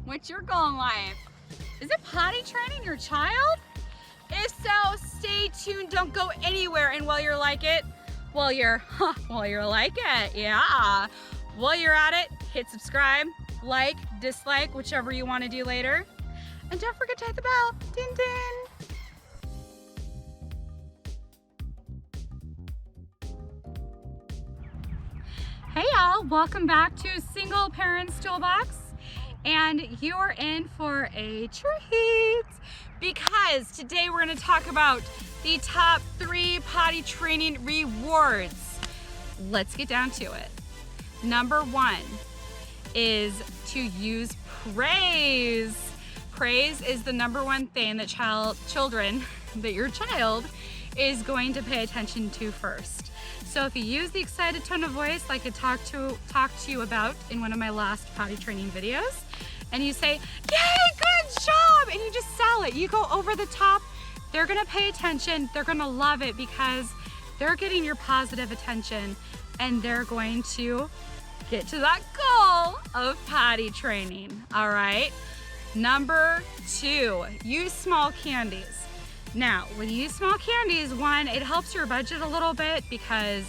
What's your goal in life? Is it potty training your child? If so, stay tuned, don't go anywhere. And while you're like it, while you're at it, hit subscribe, like, dislike, whichever you want to do later. And don't forget to hit the bell. Din din. Hey y'all, welcome back to Single Parents Toolbox. And you're in for a treat because today we're going to talk about the top 3 potty training rewards. Let's get down to it. Number 1 is to use praise. Praise is the number 1 thing that your child is going to pay attention to first. So if you use the excited tone of voice like I talked to you about in one of my last potty training videos, and you say, yay, good job, and you just sell it, you go over the top, they're gonna pay attention, they're gonna love it because they're getting your positive attention and they're going to get to that goal of potty training, all right? Number 2, use small candies. Now, when you use small candies, 1, it helps your budget a little bit because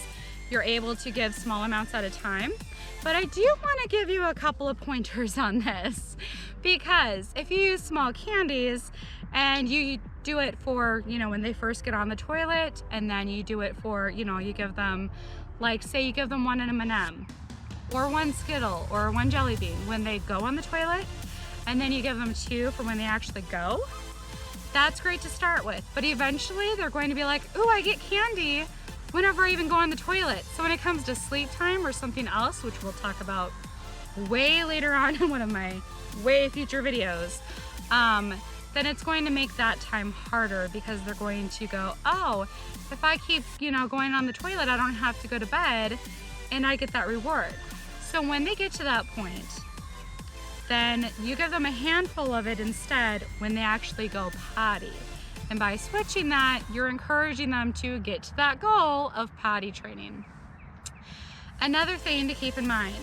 you're able to give small amounts at a time. But I do want to give you a couple of pointers on this because if you use small candies and you do it for, when they first get on the toilet, and then you do it for, you give them, like say you give them 1 M&M or 1 Skittle or 1 Jelly Bean when they go on the toilet, and then you give them 2 for when they actually go. That's great to start with, but eventually they're going to be like, ooh, I get candy whenever I even go on the toilet. So when it comes to sleep time or something else, which we'll talk about way later on in one of my way future videos, then it's going to make that time harder because they're going to go, oh, if I keep, going on the toilet, I don't have to go to bed and I get that reward. So when they get to that point, then you give them a handful of it instead when they actually go potty. And by switching that, you're encouraging them to get to that goal of potty training. Another thing to keep in mind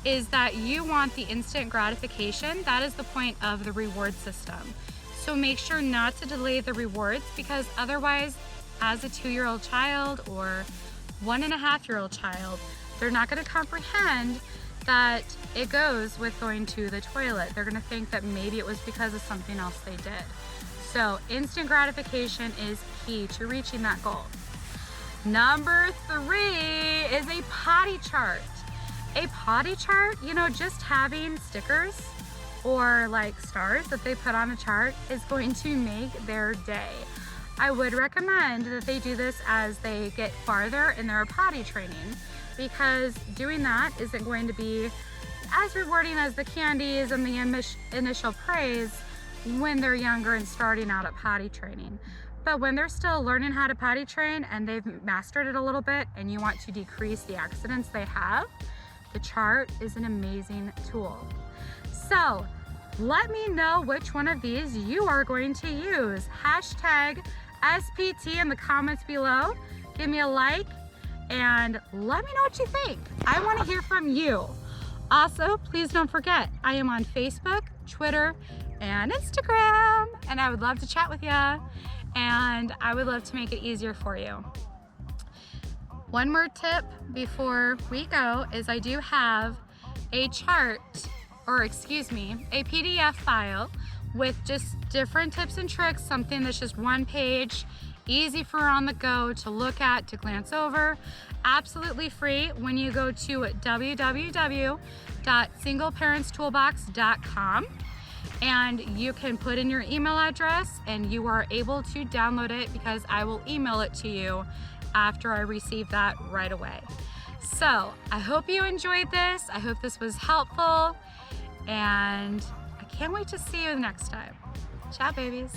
is that you want the instant gratification. That is the point of the reward system. So make sure not to delay the rewards because otherwise, as a 2-year-old child or 1.5-year-old child, they're not going to comprehend that it goes with going to the toilet. They're gonna think that maybe it was because of something else they did. So instant gratification is key to reaching that goal. Number 3 is a potty chart. A potty chart, just having stickers or like stars that they put on a chart is going to make their day. I would recommend that they do this as they get farther in their potty training, because doing that isn't going to be as rewarding as the candies and the initial praise when they're younger and starting out at potty training. But when they're still learning how to potty train and they've mastered it a little bit and you want to decrease the accidents they have, the chart is an amazing tool. So let me know which one of these you are going to use. Hashtag SPT in the comments below. Give me a like and let me know what you think. I want to hear from you. Also, please don't forget, I am on Facebook, Twitter, and Instagram, and I would love to chat with you, and I would love to make it easier for you. One more tip before we go is I do have a PDF file with just different tips and tricks, something that's just 1 page, easy for on the go to look at, to glance over, absolutely free when you go to www.singleparentstoolbox.com, and you can put in your email address and you are able to download it because I will email it to you after I receive that right away. So I hope you enjoyed this. I hope this was helpful, and I can't wait to see you next time. Ciao, babies.